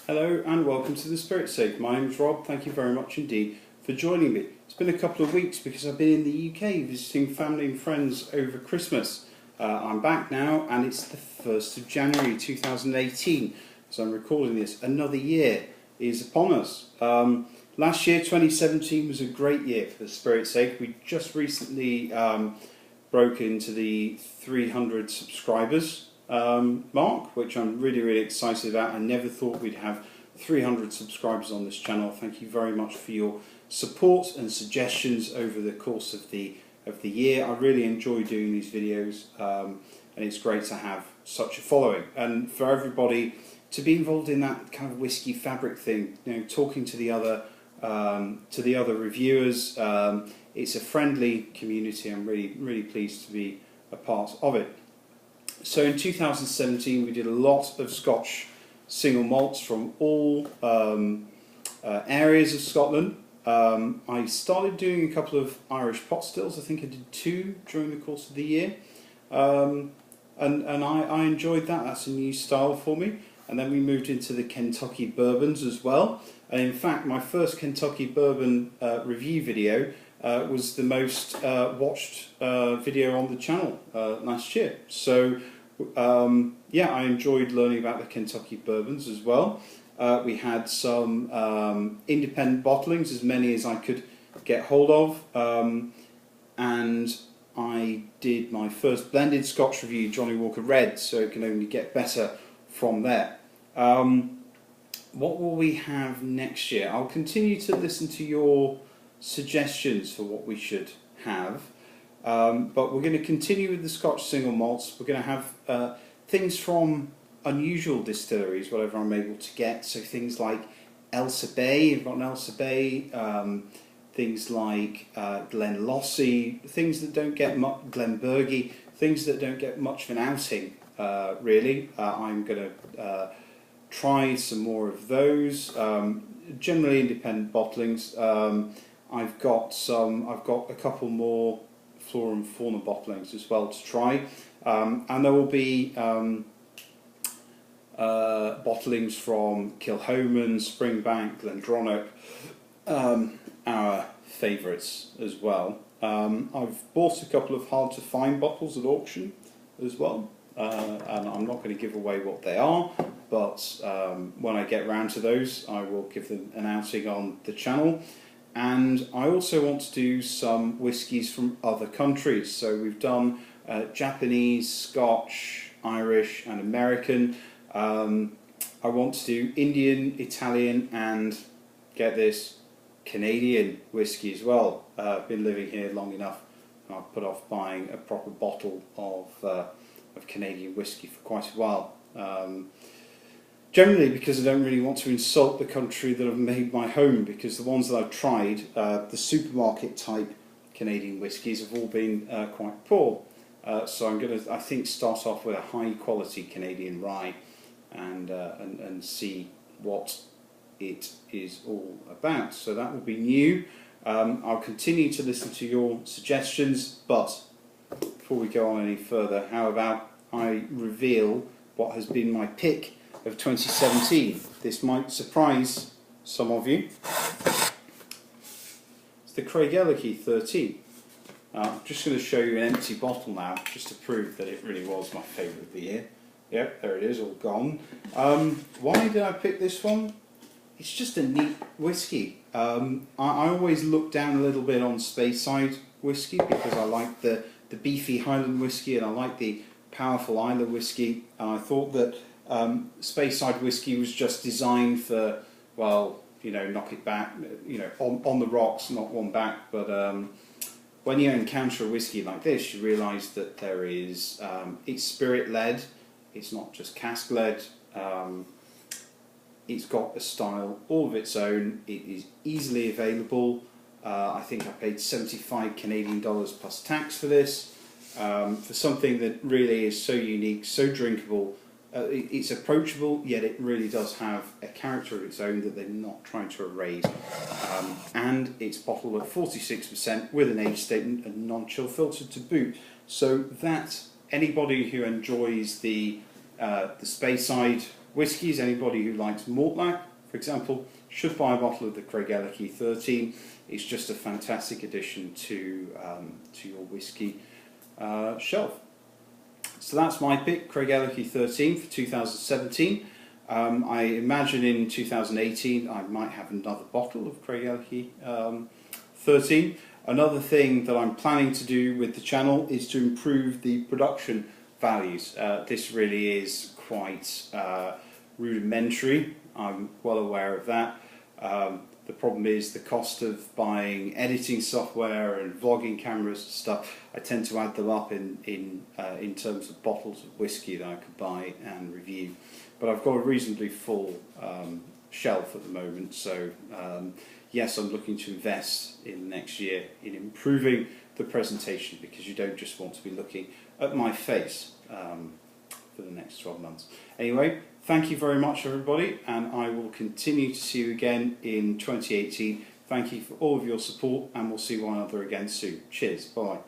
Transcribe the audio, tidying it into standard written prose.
Hello and welcome to The Spirit Safe. My name is Rob. Thank you very much indeed for joining me. It's been a couple of weeks because I've been in the UK visiting family and friends over Christmas. I'm back now and it's the 1st of January 2018 as I'm recording this. Another year is upon us. Last year, 2017, was a great year for The Spirit's Sake. We just recently broke into the 300 subscribers mark, which I'm really excited about. I never thought we'd have 300 subscribers on this channel. Thank you very much for your support and suggestions over the course of the year. I really enjoy doing these videos, and it's great to have such a following, and for everybody to be involved in that kind of whiskey fabric thing, you know, talking to the other reviewers. It's a friendly community. I'm really pleased to be a part of it. So in 2017 we did a lot of Scotch single malts from all areas of Scotland. I started doing a couple of Irish pot stills. I think I did 2 during the course of the year, and I enjoyed that. That's a new style for me. And then we moved into the Kentucky bourbons as well. And in fact, my first Kentucky bourbon review video was the most watched video on the channel last year. So yeah, I enjoyed learning about the Kentucky bourbons as well. We had some independent bottlings, as many as I could get hold of, and I did my first blended Scotch review, Johnny Walker Red, so it can only get better from there. What will we have next year? I'll continue to listen to your suggestions for what we should have, but we're going to continue with the Scotch single malts. We're going to have things from unusual distilleries, whatever I'm able to get, so things like Elsa Bay. I've got an Elsa Bay, things like Glenlossie, things that don't get much, Glenbergie, things that don't get much of an outing, really. I'm going to try some more of those, generally independent bottlings. I've got a couple more flora and fauna bottlings as well to try, and there will be bottlings from Kilchoman, Springbank, Glendronach, our favourites as well. I've bought a couple of hard to find bottles at auction as well, and I'm not going to give away what they are, but when I get round to those I will give them an outing on the channel. And I also want to do some whiskies from other countries. So we've done Japanese, Scotch, Irish and American. I want to do Indian, Italian and, get this, Canadian whiskey as well. I've been living here long enough and I've put off buying a proper bottle of Canadian whiskey for quite a while. Generally because I don't really want to insult the country that I've made my home, because the ones that I've tried, the supermarket type Canadian whiskies, have all been quite poor. So I'm going to, I think, start off with a high quality Canadian rye and see what it is all about. So that will be new. I'll continue to listen to your suggestions, but before we go on any further, how about I reveal what has been my pick of 2017. This might surprise some of you. It's the Craigellachie 13. I'm just going to show you an empty bottle now, just to prove that it really was my favourite of the year. Yep, there it is, all gone. Why did I pick this one? It's just a neat whiskey. I always look down a little bit on Speyside whiskey because I like the beefy Highland whiskey and I like the powerful Islay whiskey, and I thought that Speyside whiskey was just designed for, well, you know, knock it back, you know, on the rocks, not one back. But when you encounter a whiskey like this, you realise that there is, it's spirit led, it's not just cask led. It's got a style all of its own. It is easily available. I think I paid 75 Canadian dollars plus tax for this, for something that really is so unique, so drinkable. It's approachable, yet it really does have a character of its own that they're not trying to erase. And it's bottled at 46% with an age statement and non-chill filter to boot. So that anybody who enjoys the Speyside whiskies, anybody who likes Mortlach, for example, should buy a bottle of the Craigellachie 13. It's just a fantastic addition to your whiskey shelf. So that's my pick, Craigellachie 13 for 2017. I imagine in 2018 I might have another bottle of Craigellachie 13. Another thing that I'm planning to do with the channel is to improve the production values. This really is quite rudimentary, I'm well aware of that. The problem is the cost of buying editing software and vlogging cameras and stuff. I tend to add them up in terms of bottles of whiskey that I could buy and review. But I've got a reasonably full shelf at the moment, so yes, I'm looking to invest in the next year in improving the presentation, because you don't just want to be looking at my face for the next 12 months. Anyway, thank you very much everybody, and I will continue to see you again in 2018. Thank you for all of your support, and we'll see one another again soon. Cheers, bye.